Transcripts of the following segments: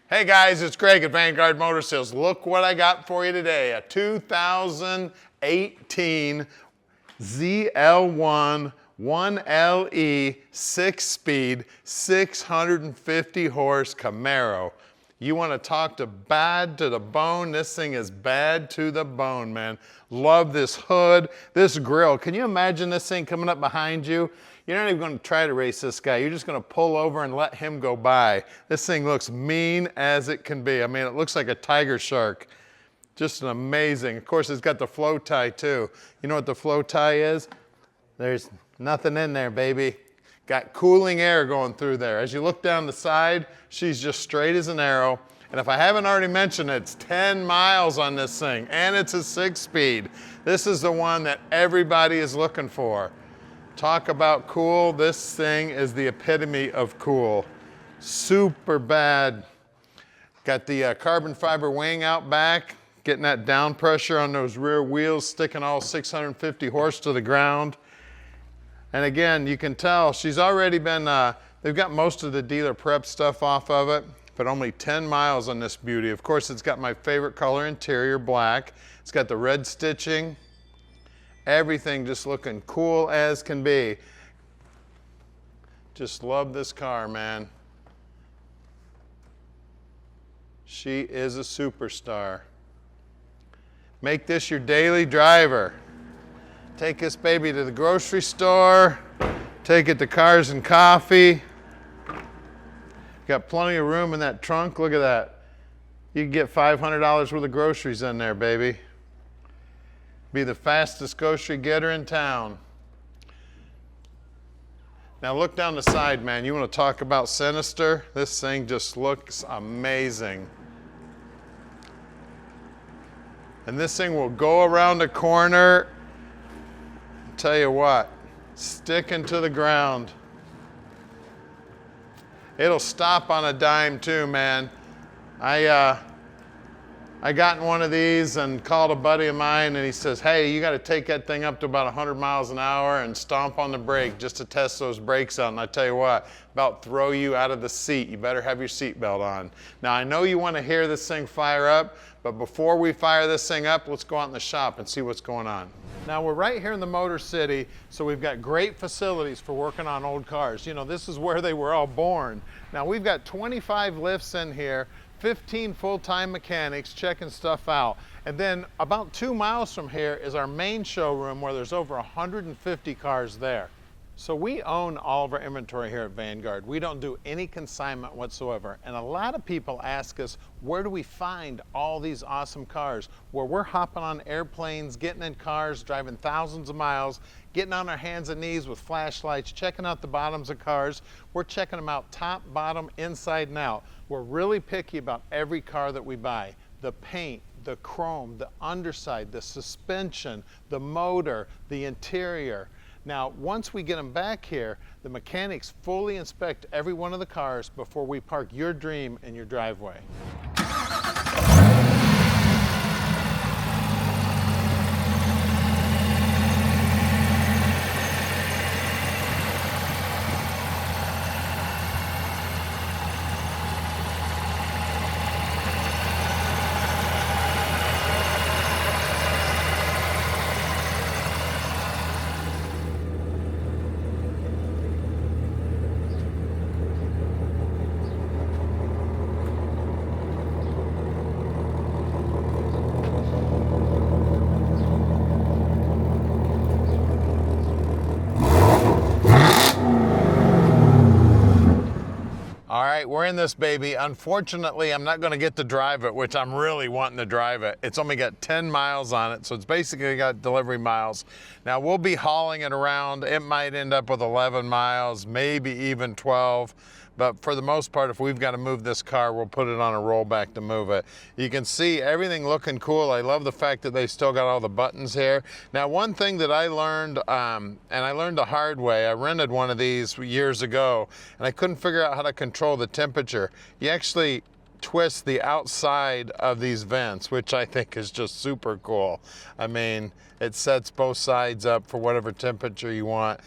Hey guys, it's Greg at Vanguard Motor Sales. Look what I got for you today. A 2018 ZL1 1LE 6-speed 650 horse Camaro. You want to talk to bad to the bone? This thing is bad to the bone, man. Love this hood, this grill. Can you imagine this thing coming up behind you? You're not even going to try to race this guy. You're just going to pull over and let him go by. This thing looks mean as it can be. I mean, it looks like a tiger shark. Just an amazing. Of course, it's got the flow tie too. You know what the flow tie is? There's nothing in there, baby. Got cooling air going through there. As you look down the side, she's just straight as an arrow. And if I haven't already mentioned it, it's 10 miles on this thing, and it's a 6-speed. This is the one that everybody is looking for. Talk about cool, this thing is the epitome of cool. Super bad. Got the carbon fiber wing out back, getting that down pressure on those rear wheels, sticking all 650 horse to the ground. And again, you can tell she's already been, they've got most of the dealer prep stuff off of it, but only 10 miles on this beauty. Of course, it's got my favorite color interior, black. It's got the red stitching. Everything just looking cool as can be. Just love this car, man. She is a superstar. Make this your daily driver. Take this baby to the grocery store. Take it to Cars and Coffee. Got plenty of room in that trunk. Look at that. You can get $500 worth of groceries in there, baby. Be the fastest grocery getter in town. Now look down the side, man. You want to talk about sinister? This thing just looks amazing. And this thing will go around the corner. Tell you what, sticking to the ground. It'll stop on a dime too, man. I got in one of these and called a buddy of mine, and he says, hey, you got to take that thing up to about 100 miles an hour and stomp on the brake just to test those brakes out. And I tell you what, about throw you out of the seat. You better have your seatbelt on. Now, I know you want to hear this thing fire up, but before we fire this thing up, let's go out in the shop and see what's going on. Now, we're right here in the Motor City, so we've got great facilities for working on old cars. You know, this is where they were all born. Now, we've got 25 lifts in here, 15 full-time mechanics checking stuff out. And then about 2 miles from here is our main showroom where there's over 150 cars there. So we own all of our inventory here at Vanguard. We don't do any consignment whatsoever. And a lot of people ask us, where do we find all these awesome cars? Where we're hopping on airplanes, getting in cars, driving thousands of miles, getting on our hands and knees with flashlights, checking out the bottoms of cars. We're checking them out top, bottom, inside and out. We're really picky about every car that we buy. The paint, the chrome, the underside, the suspension, the motor, the interior. Now, once we get them back here, the mechanics fully inspect every one of the cars before we park your dream in your driveway. All right, we're in this baby. Unfortunately, I'm not gonna get to drive it, which I'm really wanting to drive it. It's only got 10 miles on it, so it's basically got delivery miles. Now, we'll be hauling it around. It might end up with 11 miles, maybe even 12. But for the most part, if we've got to move this car, we'll put it on a rollback to move it. You can see everything looking cool. I love the fact that they still got all the buttons here. Now, one thing that I learned, and I learned the hard way, I rented one of these years ago, and I couldn't figure out how to control the temperature. You actually twist the outside of these vents, which I think is just super cool. I mean, it sets both sides up for whatever temperature you want.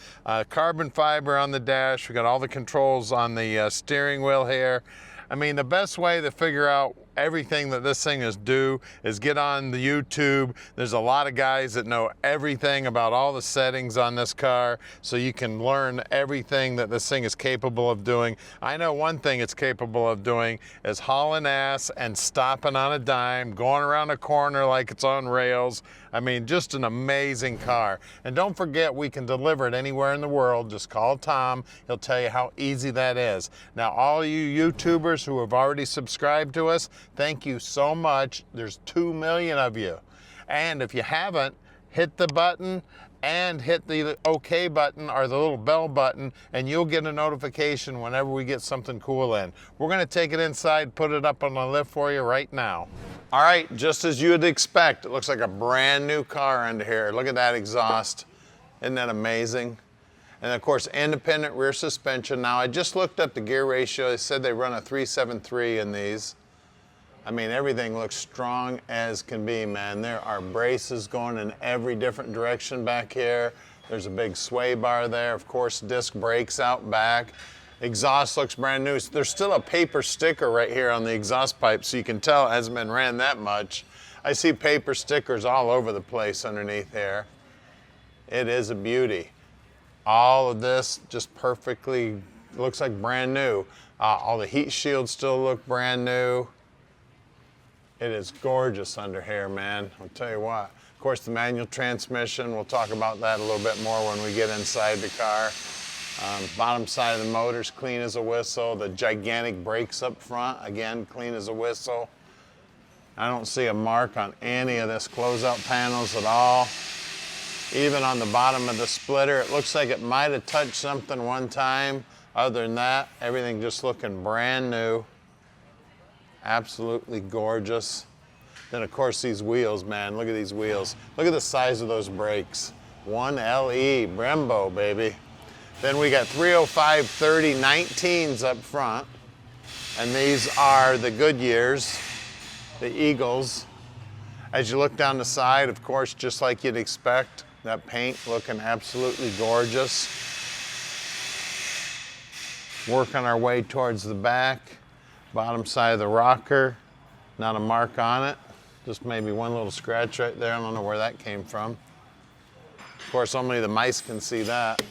Carbon fiber on the dash. We got all the controls on the steering wheel here. I mean, the best way to figure out everything that this thing is due is get on the YouTube. There's a lot of guys that know everything about all the settings on this car, so you can learn everything that this thing is capable of doing. I know one thing it's capable of doing is hauling ass and stopping on a dime, going around a corner like it's on rails. I mean, just an amazing car. And don't forget, we can deliver it anywhere in the world. Just call Tom. He'll tell you how easy that is. Now, all you YouTubers who have already subscribed to us, thank you so much. There's 2 million of you. And if you haven't, hit the button and hit the OK button or the little bell button, and you'll get a notification whenever we get something cool in. We're gonna take it inside, put it up on the lift for you right now. All right, just as you would expect, it looks like a brand new car under here. Look at that exhaust. Isn't that amazing? And of course, independent rear suspension. Now, I just looked up the gear ratio. They said they run a 373 in these. I mean, everything looks strong as can be, man. There are braces going in every different direction back here. There's a big sway bar there. Of course, disc brakes out back. Exhaust looks brand new. There's still a paper sticker right here on the exhaust pipe, so you can tell it hasn't been ran that much. I see paper stickers all over the place underneath here. It is a beauty. All of this just perfectly looks like brand new. All the heat shields still look brand new. It is gorgeous under here, man. I'll tell you what. Of course, the manual transmission, we'll talk about that a little bit more when we get inside the car. Bottom side of the motor's clean as a whistle. The gigantic brakes up front, again, clean as a whistle. I don't see a mark on any of this closeout panels at all. Even on the bottom of the splitter, it looks like it might have touched something one time. Other than that, everything just looking brand new. Absolutely gorgeous. Then of course these wheels, man, look at these wheels. Look at the size of those brakes. 1LE, Brembo, baby. Then we got 305 30 19s up front. And these are the Goodyears, the Eagles. As you look down the side, of course, just like you'd expect, that paint looking absolutely gorgeous. Working our way towards the back. Bottom side of the rocker, not a mark on it. Just maybe one little scratch right there. I don't know where that came from. Of course, only the mice can see that.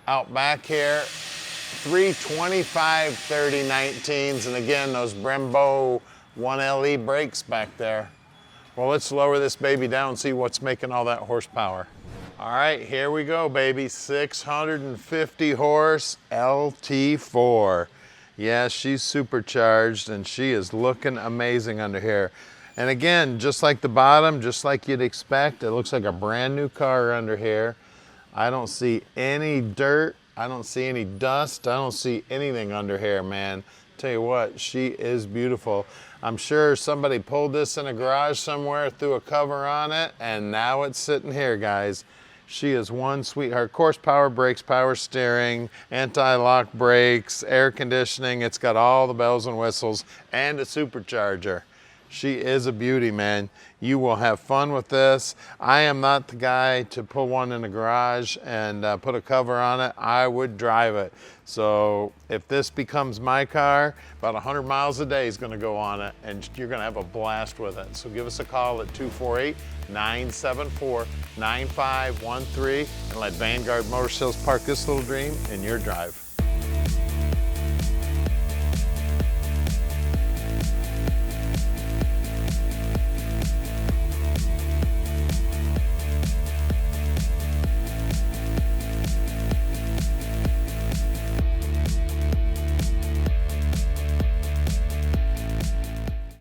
Out back here, 325 30 19s, and again, those Brembo 1LE brakes back there. Well, let's lower this baby down and see what's making all that horsepower. All right, here we go, baby. 650 horse LT4. Yeah, she's supercharged and she is looking amazing under here. And again, just like the bottom, just like you'd expect, it looks like a brand new car under here. I don't see any dirt. I don't see any dust. I don't see anything under here, man. Tell you what, she is beautiful. I'm sure somebody pulled this in a garage somewhere, threw a cover on it, and now it's sitting here, guys. She is one sweetheart. Of course, power brakes, power steering, anti-lock brakes, air conditioning. It's got all the bells and whistles and a supercharger. She is a beauty, man. You will have fun with this. I am not the guy to pull one in the garage and put a cover on it. I would drive it. So if this becomes my car, about 100 miles a day is gonna go on it, and you're gonna have a blast with it. So give us a call at 248-974-9513 and let Vanguard Motor Sales park this little dream in your drive.